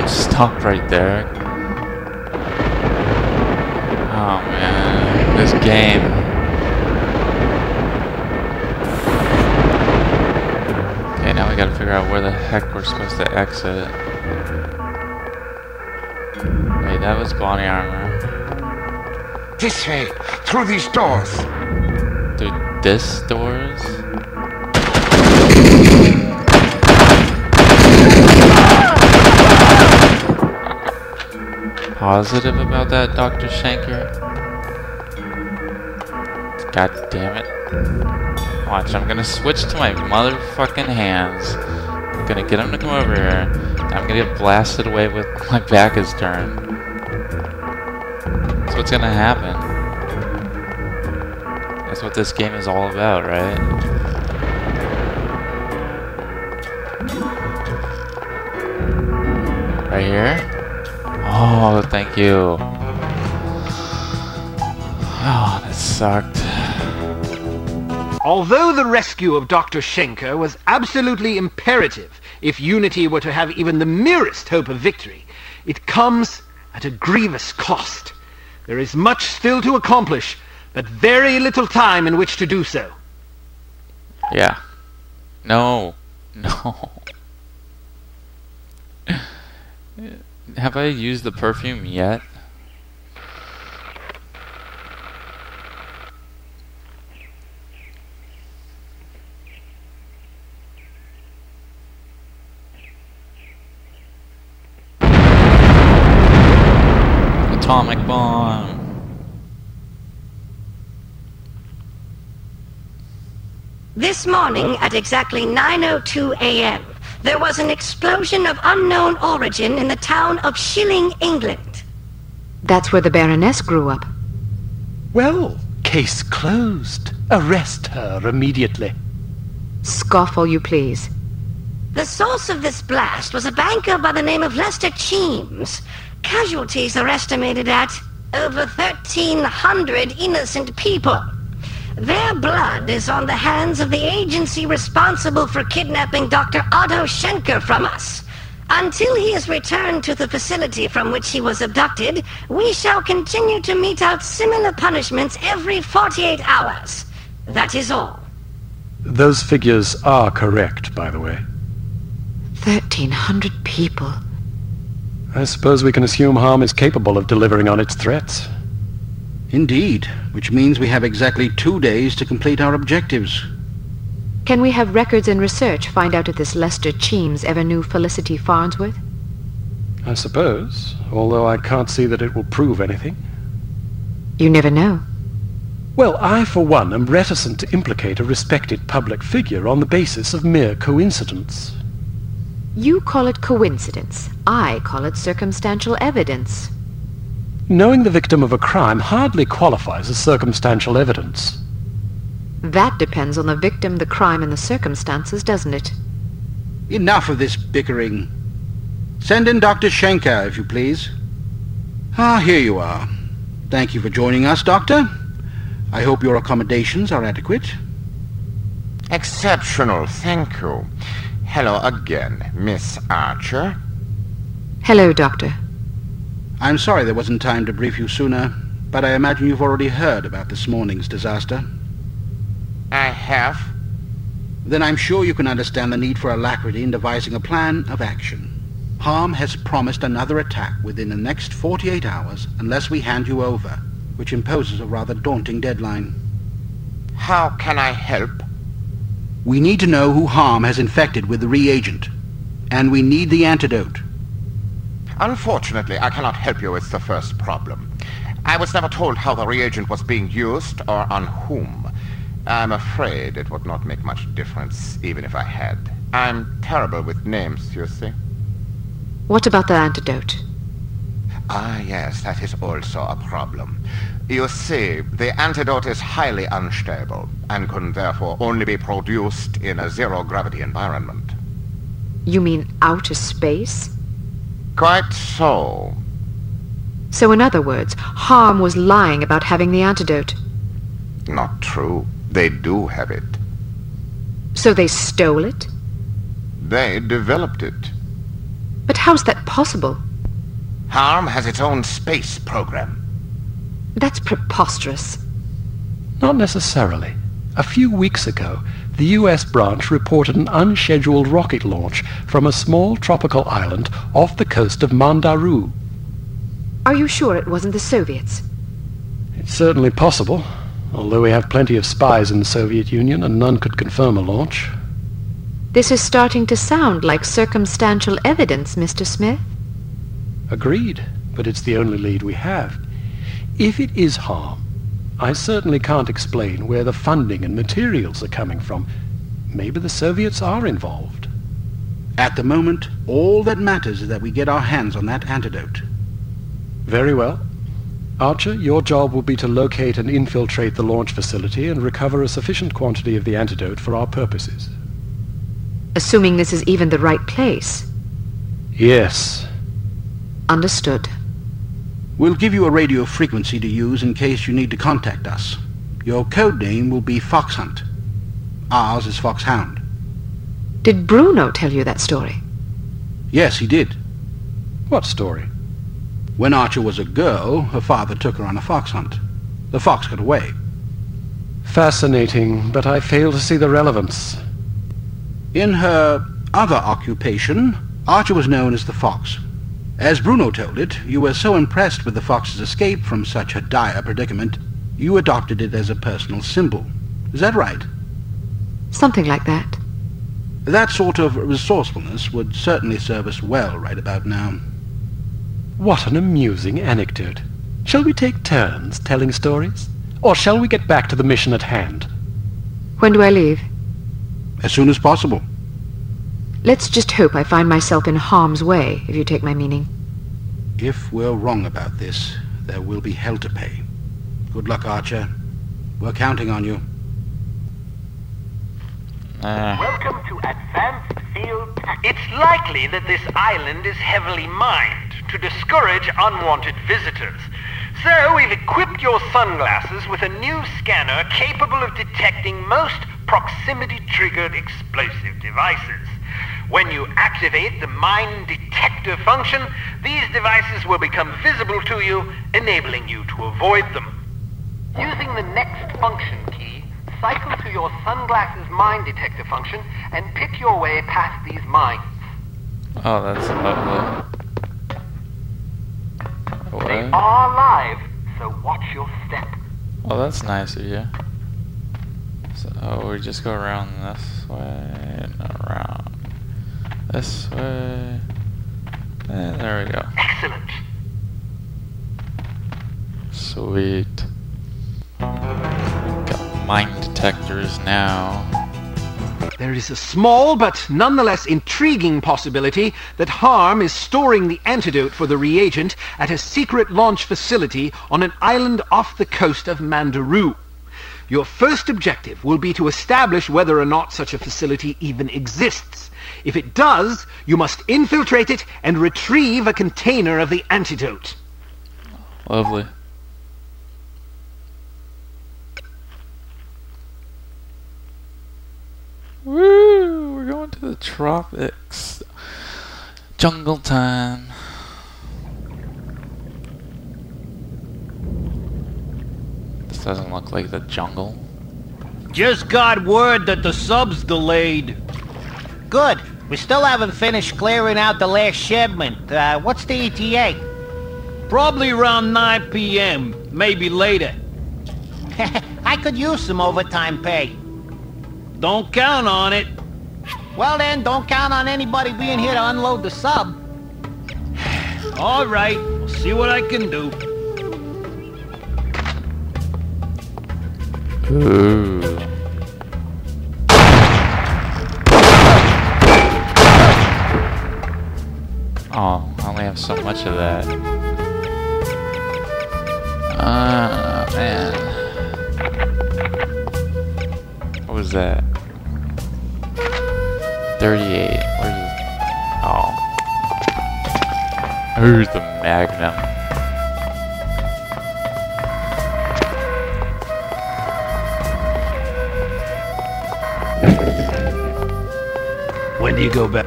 stuck right there. Oh man, this game. Okay, now we gotta figure out where the heck we're supposed to exit. Wait, that was body armor. This way, through these doors. Through this doors? Positive about that, Dr. Shanker? God damn it. Watch, I'm gonna switch to my motherfucking hands. I'm gonna get him to come over here. I'm gonna get blasted away with my back is turned. That's what's gonna happen. That's what this game is all about, right? Right here? Oh, thank you. Oh, that sucked. Although the rescue of Dr. Schenker was absolutely imperative if Unity were to have even the merest hope of victory, it comes at a grievous cost. There is much still to accomplish, but very little time in which to do so. Yeah. No. No. Have I used the perfume yet? Atomic bomb. This morning at exactly 9:02 a.m., there was an explosion of unknown origin in the town of Shilling, England. That's where the Baroness grew up. Well, case closed. Arrest her immediately. Scoff all you please. The source of this blast was a banker by the name of Lester Cheems. Casualties are estimated at over 1,300 innocent people. Their blood is on the hands of the agency responsible for kidnapping Dr. Otto Schenker from us. Until he is returned to the facility from which he was abducted, we shall continue to mete out similar punishments every 48 hours. That is all. Those figures are correct, by the way. 1,300 people. I suppose we can assume Harm is capable of delivering on its threats. Indeed, which means we have exactly 2 days to complete our objectives. Can we have records and research find out if this Lester Cheems ever knew Felicity Farnsworth? I suppose, although I can't see that it will prove anything. You never know. Well, I, for one, am reticent to implicate a respected public figure on the basis of mere coincidence. You call it coincidence. I call it circumstantial evidence. Knowing the victim of a crime hardly qualifies as circumstantial evidence. That depends on the victim, the crime, and the circumstances, doesn't it? Enough of this bickering. Send in Dr. Schenker, if you please. Ah, here you are. Thank you for joining us, Doctor. I hope your accommodations are adequate. Exceptional, thank you. Hello again, Miss Archer. Hello, Doctor. I'm sorry there wasn't time to brief you sooner, but I imagine you've already heard about this morning's disaster. I have. Then I'm sure you can understand the need for alacrity in devising a plan of action. Harm has promised another attack within the next 48 hours unless we hand you over, which imposes a rather daunting deadline. How can I help? We need to know who Harm has infected with the reagent, and we need the antidote. Unfortunately, I cannot help you with the first problem. I was never told how the reagent was being used or on whom. I'm afraid it would not make much difference, even if I had. I'm terrible with names, you see. What about the antidote? Ah, yes, that is also a problem. You see, the antidote is highly unstable, and can therefore only be produced in a zero-gravity environment. You mean outer space? Quite so. So in other words, Harm was lying about having the antidote. Not true. They do have it. So they stole it? They developed it. But how's that possible? Harm has its own space program. That's preposterous. Not necessarily. A few weeks ago, the U.S. branch reported an unscheduled rocket launch from a small tropical island off the coast of Mandaru. Are you sure it wasn't the Soviets? It's certainly possible, although we have plenty of spies in the Soviet Union and none could confirm a launch. This is starting to sound like circumstantial evidence, Mr. Smith. Agreed, but it's the only lead we have. If it is harm, I certainly can't explain where the funding and materials are coming from. Maybe the Soviets are involved. At the moment, all that matters is that we get our hands on that antidote. Very well. Archer, your job will be to locate and infiltrate the launch facility and recover a sufficient quantity of the antidote for our purposes. Assuming this is even the right place. Yes. Understood. We'll give you a radio frequency to use in case you need to contact us. Your code name will be Fox Hunt. Ours is Foxhound. Did Bruno tell you that story? Yes, he did. What story? When Archer was a girl, her father took her on a fox hunt. The fox got away. Fascinating, but I fail to see the relevance. In her other occupation, Archer was known as the Fox. As Bruno told it, you were so impressed with the fox's escape from such a dire predicament, you adopted it as a personal symbol. Is that right? Something like that. That sort of resourcefulness would certainly serve us well right about now. What an amusing anecdote. Shall we take turns telling stories? Or shall we get back to the mission at hand? When do I leave? As soon as possible. Let's just hope I find myself in harm's way, if you take my meaning. If we're wrong about this, there will be hell to pay. Good luck, Archer. We're counting on you. Welcome to Advanced Field Tactics. It's likely that this island is heavily mined to discourage unwanted visitors. So we've equipped your sunglasses with a new scanner capable of detecting most proximity-triggered explosive devices. When you activate the mine detector function, these devices will become visible to you, enabling you to avoid them. Using the next function key, cycle to your sunglasses mine detector function and pick your way past these mines. Oh, that's lovely. They What? are live, so watch your step. Oh, that's nice of you. So we just go around this way and around this way. And there we go. Excellent. Sweet. Got mine detectors now. There is a small but nonetheless intriguing possibility that Harm is storing the antidote for the reagent at a secret launch facility on an island off the coast of Mandaru. Your first objective will be to establish whether or not such a facility even exists. If it does, you must infiltrate it and retrieve a container of the antidote. Lovely. Woo! We're going to the tropics. Jungle time. This doesn't look like the jungle. Just got word that the sub's delayed. Good. We still haven't finished clearing out the last shipment. What's the ETA? Probably around 9 p.m. Maybe later. I could use some overtime pay. Don't count on it. Well then, don't count on anybody being here to unload the sub. All right. We'll see what I can do. Ooh. Oh, I only have so much of that. Man. What was that? 38. Where's it? Oh. Where's the Magnum? When do you go back?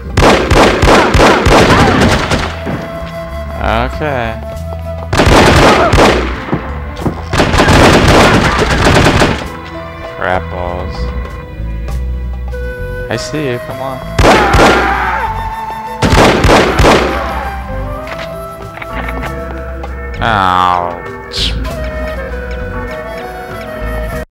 Okay. Crap balls. I see you, come on. Ow.